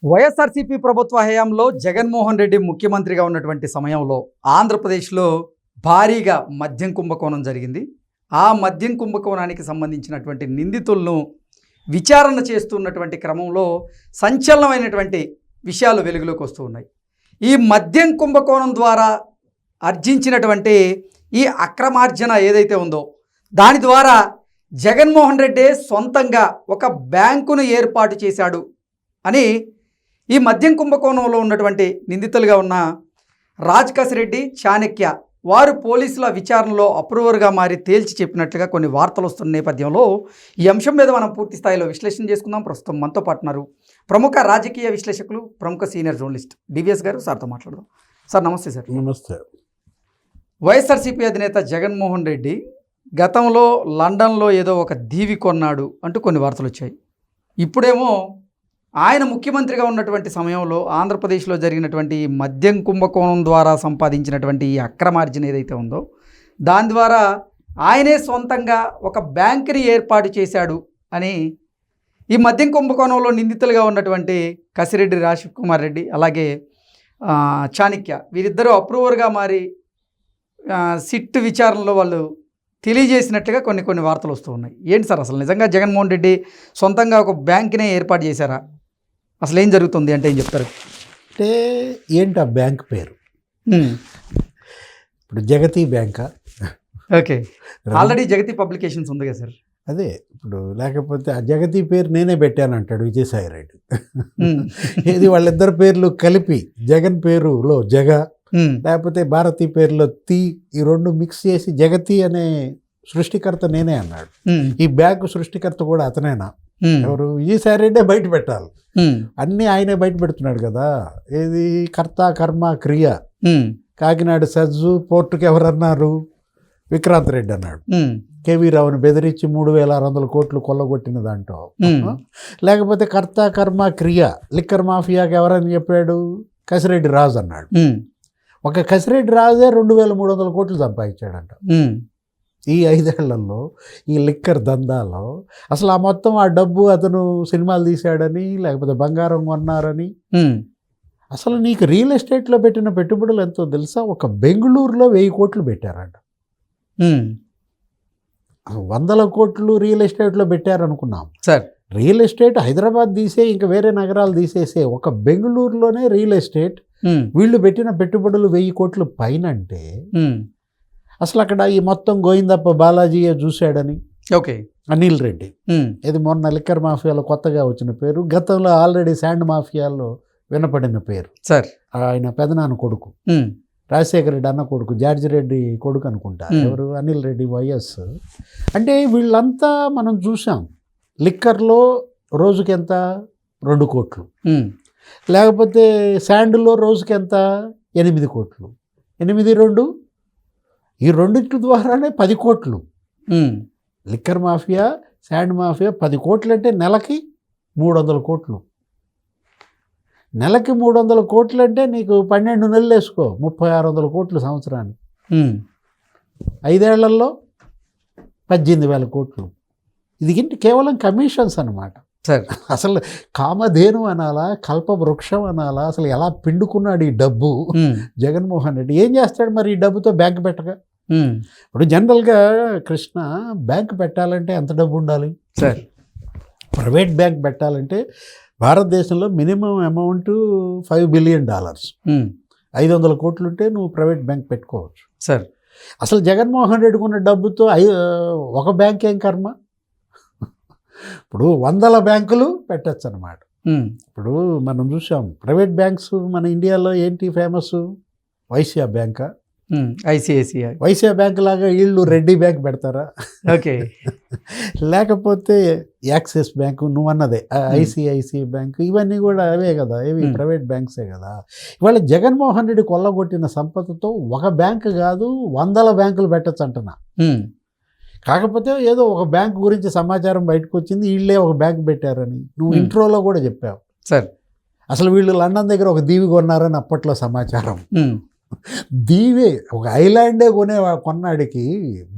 వైఎస్ఆర్సీపీ ప్రభుత్వ హయాంలో జగన్మోహన్ రెడ్డి ముఖ్యమంత్రిగా ఉన్నటువంటి సమయంలో ఆంధ్రప్రదేశ్లో భారీగా మద్యం కుంభకోణం జరిగింది. ఆ మద్యం కుంభకోణానికి సంబంధించినటువంటి నిందితులను విచారణ చేస్తున్నటువంటి క్రమంలో సంచలనమైనటువంటి విషయాలు వెలుగులోకి వస్తూ ఉన్నాయి. ఈ మద్యం కుంభకోణం ద్వారా ఆర్జించినటువంటి ఈ అక్రమార్జన ఏదైతే ఉందో దాని ద్వారా జగన్మోహన్ రెడ్డి సొంతంగా ఒక బ్యాంకును ఏర్పాటు చేశాడు అని ఈ మద్యం కుంభకోణంలో ఉన్నటువంటి నిందితులుగా ఉన్న రాజ్ రెడ్డి, చాణక్య వారు పోలీసుల విచారణలో అప్రూవర్గా మారి తేల్చి చెప్పినట్లుగా కొన్ని వార్తలు వస్తున్న నేపథ్యంలో ఈ అంశం మీద మనం పూర్తి స్థాయిలో విశ్లేషణ చేసుకుందాం. ప్రస్తుతం మనతో పాటున్నారు ప్రముఖ రాజకీయ విశ్లేషకులు, ప్రముఖ సీనియర్ జర్నలిస్ట్ డివిఎస్ గారు. సార్తో మాట్లాడదాం. సార్ నమస్తే. సార్ నమస్తే. వైఎస్ఆర్సీపీ అధినేత జగన్మోహన్ రెడ్డి గతంలో లండన్లో ఏదో ఒక దీవి కొన్నాడు అంటూ కొన్ని వార్తలు వచ్చాయి. ఇప్పుడేమో ఆయన ముఖ్యమంత్రిగా ఉన్నటువంటి సమయంలో ఆంధ్రప్రదేశ్లో జరిగినటువంటి మద్యం కుంభకోణం ద్వారా సంపాదించినటువంటి ఈ అక్రమార్జన ఏదైతే ఉందో దాని ద్వారా ఆయనే సొంతంగా ఒక బ్యాంకుని ఏర్పాటు చేశాడు అని ఈ మద్యం కుంభకోణంలో నిందితులుగా ఉన్నటువంటి కసిరెడ్డి రాజకుమార్ రెడ్డి అలాగే చాణక్య వీరిద్దరూ అప్రూవర్గా మారి సిట్ విచారణలో వాళ్ళు తెలియజేసినట్లుగా కొన్ని వార్తలు వస్తూ ఉన్నాయి. ఏంటి సార్ అసలు నిజంగా జగన్మోహన్ రెడ్డి సొంతంగా ఒక బ్యాంకునే ఏర్పాటు చేశారా? అసలు ఏం జరుగుతుంది అంటే ఏం చెప్తారు? అంటే ఏంటి ఆ బ్యాంక్ పేరు? ఇప్పుడు జగతి బ్యాంకా? ఓకే, ఆల్రెడీ జగతి పబ్లికేషన్స్ ఉంది కదా సార్. అదే ఇప్పుడు లేకపోతే ఆ జగతి పేరు నేనే పెట్టాను అంటాడు విజయసాయి రెడ్డి. ఏది వాళ్ళిద్దరు పేర్లు కలిపి జగన్ పేరులో జగ లేకపోతే భారతి పేరులో తి, ఈ రెండు మిక్స్ చేసి జగతి అనే సృష్టికర్త నేనే అన్నాడు. ఈ బ్యాంకు సృష్టికర్త కూడా అతనేనా? ఎవరు? విజయసాయి రెడ్డే బయట పెట్టాలి. అన్నీ ఆయనే బయట పెడుతున్నాడు కదా. ఏది కర్త కర్మ క్రియ. కాకినాడ సజ్జు పోర్టుకి ఎవరన్నారు? విక్రాంత్ రెడ్డి అన్నాడు. కేవీ రావుని బెదిరించి 3,600 కోట్లు కొల్లగొట్టిన దాంట్లో. లేకపోతే కర్త కర్మ క్రియ లిక్కర్ మాఫియాకి ఎవరని చెప్పాడు? కసిరెడ్డి రాజు అన్నాడు. ఒక కసిరెడ్డి రాజే 2,300 కోట్లు సంపాదించాడంట ఈ 5 ఏళ్లలో. ఈ లిక్కర్ దందాలో అసలు ఆ మొత్తం ఆ డబ్బు అతను సినిమాలు తీశాడని లేకపోతే బంగారం కొన్నారని. అసలు నీకు రియల్ ఎస్టేట్లో పెట్టిన పెట్టుబడులు ఎంతో తెలుసా? ఒక బెంగళూరులో 1000 కోట్లు పెట్టారంట. 100 కోట్లు రియల్ ఎస్టేట్లో పెట్టారనుకున్నాం సార్. రియల్ ఎస్టేట్ హైదరాబాద్ తీసే ఇంకా వేరే నగరాలు తీసేసే ఒక బెంగళూరులోనే రియల్ ఎస్టేట్ వీళ్ళు పెట్టిన పెట్టుబడులు 1000 కోట్లు పైన అంటే అసలు అక్కడ ఈ మొత్తం గోవిందప్ప బాలాజీయే చూశాడని. ఓకే, అనిల్ రెడ్డి ఇది మొన్న లిక్కర్ మాఫియాలో కొత్తగా వచ్చిన పేరు. గతంలో ఆల్రెడీ శాండ్ మాఫియాలో వినపడిన పేరు సార్. ఆయన పెదనాన్న కొడుకు, రాజశేఖర రెడ్డి అన్న కొడుకు, జార్జి రెడ్డి కొడుకు అనుకుంటా. ఎవరు? అనిల్ రెడ్డి వైఎస్. అంటే వీళ్ళంతా మనం చూసాం. లిక్కర్లో రోజుకి ఎంత? 2 కోట్లు. లేకపోతే శాండ్లో రోజుకి ఎంత? 8 కోట్లు. 8, 2 ఈ రెండింటి ద్వారానే 10 కోట్లు. లిక్కర్ మాఫియా, శాండ్ మాఫియా 10 కోట్లు అంటే నెలకి 300 కోట్లు. నెలకి 300 కోట్లు అంటే నీకు 12 నెలలు వేసుకో, 3,600 కోట్లు సంవత్సరానికి. 5 ఏళ్లలో 18,000 కోట్లు. ఇది కేవలం కమిషన్స్ అన్నమాట సార్. అసలు కామధేను అనాలా, కల్పవృక్షం అనాలా? అసలు ఎలా పిండుకున్నాడు ఈ డబ్బు జగన్మోహన్ రెడ్డి? ఏం చేస్తాడు మరి ఈ డబ్బుతో? బ్యాంక్ పెట్టగా. ఇప్పుడు జనరల్గా కృష్ణ, బ్యాంక్ పెట్టాలంటే ఎంత డబ్బు ఉండాలి సార్? ప్రైవేట్ బ్యాంక్ పెట్టాలంటే భారతదేశంలో మినిమం అమౌంట్ $5 బిలియన్. 500 కోట్లు ఉంటే నువ్వు ప్రైవేట్ బ్యాంక్ పెట్టుకోవచ్చు సార్. అసలు జగన్మోహన్ రెడ్డికి ఉన్న డబ్బుతో ఒక బ్యాంక్ ఏం కర్మ? ఇప్పుడు 100 బ్యాంకులు పెట్టచ్చు అన్నమాట. ఇప్పుడు మనం చూసాం ప్రైవేట్ బ్యాంక్స్ మన ఇండియాలో ఏంటి ఫేమస్? వైశ్య బ్యాంకా? ఐసిఐసిఐ. వైశ్య బ్యాంక్ లాగా వీళ్ళు రెడ్డి బ్యాంక్ పెడతారా? ఓకే. లేకపోతే యాక్సిస్ బ్యాంకు, నువ్వు అన్నదే ఐసిఐసిఐ బ్యాంకు, ఇవన్నీ కూడా అవే కదా, ఇవి ప్రైవేట్ బ్యాంక్సే కదా. ఇవాళ జగన్మోహన్ రెడ్డి కొల్లగొట్టిన సంపదతో ఒక బ్యాంక్ కాదు 100 బ్యాంకులు పెట్టచ్చు అంటున్నా. కాకపోతే ఏదో ఒక బ్యాంక్ గురించి సమాచారం బయటకు వచ్చింది, వీళ్ళే ఒక బ్యాంక్ పెట్టారని నువ్వు ఇంట్రోలో కూడా చెప్పావు సార్. అసలు వీళ్ళు లండన్ దగ్గర ఒక దీవి కొన్నారని అప్పట్లో సమాచారం. దీవే ఒక ఐలాండే కొన్నాడికి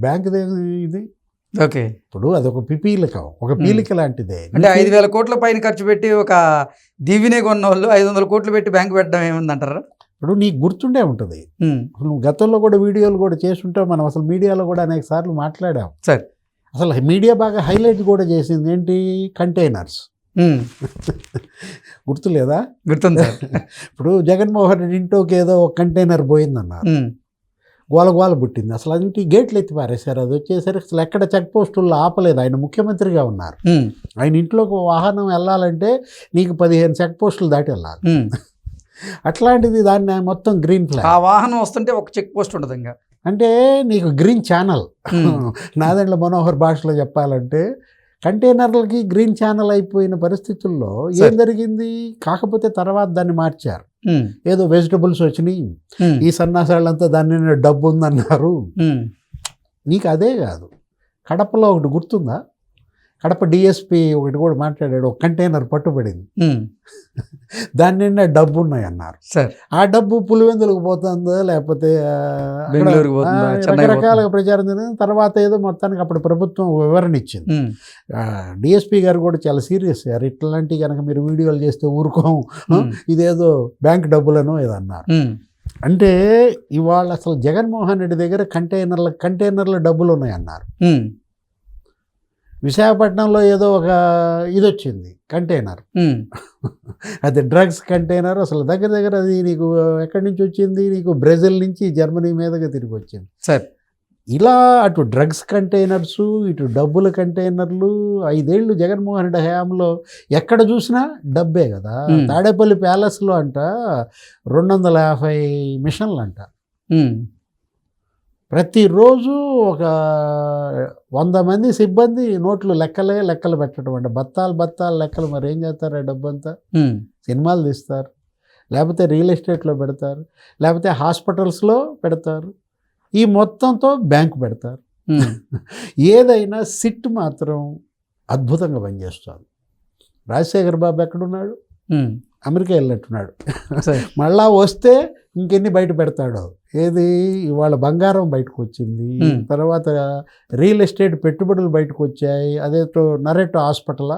బ్యాంక్ ఇది ఓకే. ఇప్పుడు అదొక పిపీలికం, ఒక పీలిక లాంటిదే. అంటే 5,000 కోట్ల పైన ఖర్చు పెట్టి ఒక దీవినే కొన్న వాళ్ళు 500 కోట్లు పెట్టి బ్యాంక్ పెట్టడం ఏముందంటారా? ఇప్పుడు నీకు గుర్తుండే ఉంటుంది, నువ్వు గతంలో కూడా వీడియోలు కూడా చేస్తుంటావు, మనం అసలు మీడియాలో కూడా అనేక సార్లు మాట్లాడాం. సరే. అసలు మీడియా బాగా హైలైట్ కూడా చేసింది ఏంటి, కంటైనర్స్. గుర్తులేదా? గుర్తుంది. ఇప్పుడు జగన్మోహన్ రెడ్డి ఇంట్లోకి ఏదో ఒక కంటైనర్ పోయిందన్నారు, గోల పుట్టింది. అసలు అది గేట్లు ఎత్తి పారేశారు. అది వచ్చేసరికి అసలు ఎక్కడ చెక్ పోస్టుల్లో ఆపలేదు. ఆయన ముఖ్యమంత్రిగా ఉన్నారు, ఆయన ఇంట్లోకి వాహనం వెళ్ళాలంటే నీకు 15 చెక్ పోస్టులు దాటి వెళ్ళాలి. అట్లాంటిది దాన్ని మొత్తం గ్రీన్ ఫ్లాగ్. ఆ వాహనం వస్తుంటే ఒక చెక్ పోస్ట్ ఉండదు ఇంకా. అంటే నీకు గ్రీన్ ఛానల్, నాదెండ్ల మనోహర్ భాషలో చెప్పాలంటే కంటైనర్లకి గ్రీన్ ఛానల్ అయిపోయిన పరిస్థితుల్లో ఏం జరిగింది? కాకపోతే తర్వాత దాన్ని మార్చారు. ఏదో వెజిటబుల్స్ వచ్చినాయి, ఈ సన్నాసాలంతా దాన్ని డబ్బు ఉందన్నారు. నీకు అదే కాదు, కడపలో ఒకటి గుర్తుందా? కడప డిఎస్పి ఒకటి కూడా మాట్లాడాడు, ఒక కంటైనర్ పట్టుబడింది, దాని నిండా డబ్బు ఉన్నాయన్నారు. ఆ డబ్బు పులివెందులకు పోతుందో లేకపోతే రకరకాలుగా ప్రచారం జరిగింది. తర్వాత ఏదో మొత్తానికి అప్పుడు ప్రభుత్వం వివరణ ఇచ్చింది. డిఎస్పి గారు కూడా చాలా సీరియస్ అయ్యారు, ఇట్లాంటి కనుక మీరు వీడియోలు చేస్తే ఊరుకోం, ఇదేదో బ్యాంక్ డబ్బులను ఏదో అన్నారు. అంటే ఇవాళ అసలు జగన్మోహన్ రెడ్డి దగ్గర కంటైనర్ల డబ్బులు ఉన్నాయన్నారు. విశాఖపట్నంలో ఏదో ఒక ఇది వచ్చింది కంటైనర్, అది డ్రగ్స్ కంటైనర్. అసలు దగ్గర అది నీకు ఎక్కడి నుంచి వచ్చింది? నీకు బ్రెజిల్ నుంచి జర్మనీ మీదగా తిరిగి వచ్చింది. సరే, ఇలా అటు డ్రగ్స్ కంటైనర్స్, ఇటు డబ్బుల కంటైనర్లు. 5 ఏళ్ళు జగన్మోహన్ రెడ్డి హయాంలో ఎక్కడ చూసినా డబ్బే కదా. తాడేపల్లి ప్యాలెస్లో అంట 250 మిషన్లు అంట. ప్రతిరోజు ఒక 100 మంది సిబ్బంది నోట్లు లెక్కలు పెట్టడం అంటే బత్తాలు లెక్కలు. మరి ఏం చేస్తారు ఆ డబ్బంతా? సినిమాలు తీస్తారు, లేకపోతే రియల్ ఎస్టేట్లో పెడతారు, లేకపోతే హాస్పిటల్స్లో పెడతారు. ఈ మొత్తంతో బ్యాంకు పెడతారు. ఏదైనా సిట్ మాత్రం అద్భుతంగా పనిచేస్తుంది. రాజశేఖర్ బాబు ఎక్కడున్నాడు? అమెరికా వెళ్ళినట్టున్నాడు. మళ్ళా వస్తే ఇంకెన్ని బయట పెడతాడో. ఏది ఇవాళ బంగారం బయటకు వచ్చింది, తర్వాత రియల్ ఎస్టేట్ పెట్టుబడులు బయటకు వచ్చాయి. అదేతో నరేటో హాస్పిటల్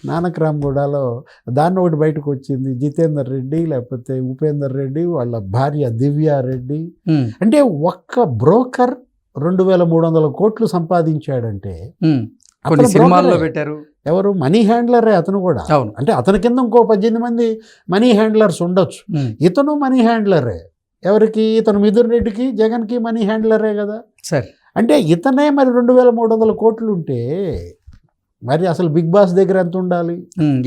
నానక్రామ్గూడలో దాన్ని ఒకటి బయటకు వచ్చింది. జితేందర్ రెడ్డి లేకపోతే ఉపేందర్ రెడ్డి వాళ్ళ భార్య దివ్యారెడ్డి. అంటే ఒక్క బ్రోకర్ 2,300 కోట్లు సంపాదించాడంటే సినిమాల్లో పెట్టారు. ఎవరు? మనీ హ్యాండ్లరే అతను కూడా. అంటే అతని కింద ఇంకో 18 మంది మనీ హ్యాండ్లర్స్ ఉండొచ్చు. ఇతను మనీ హ్యాండ్లరే. ఎవరికి? ఇతను మిథున్ రెడ్డికి, జగన్కి మనీ హ్యాండ్లరే కదా. సరే, అంటే ఇతనే మరి 2,300 కోట్లు ఉంటే మరి అసలు బిగ్ బాస్ దగ్గర ఎంత ఉండాలి?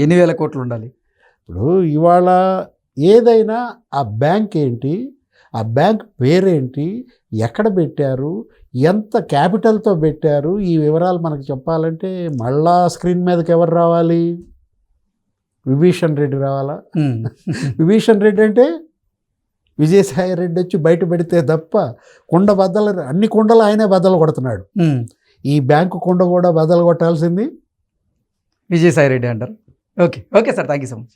ఎన్ని వేల కోట్లు ఉండాలి? ఇప్పుడు ఇవాళ ఏదైనా ఆ బ్యాంక్ ఏంటి, ఆ బ్యాంక్ పేరేంటి, ఎక్కడ పెట్టారు, ఎంత క్యాపిటల్తో పెట్టారు, ఈ వివరాలు మనకు చెప్పాలంటే మళ్ళా స్క్రీన్ మీదకి ఎవరు రావాలి? విభీషణ్ రెడ్డి రావాలా? విభీషణ్ రెడ్డి అంటే విజయసాయి రెడ్డి వచ్చి బయట పెడితే తప్ప అన్ని కుండలు ఆయనే బద్దలు కొడుతున్నాడు. ఈ బ్యాంకు కుండ కూడా బద్దలు కొట్టాల్సింది విజయసాయి రెడ్డి అంటారు. Okay sir, thank you so much.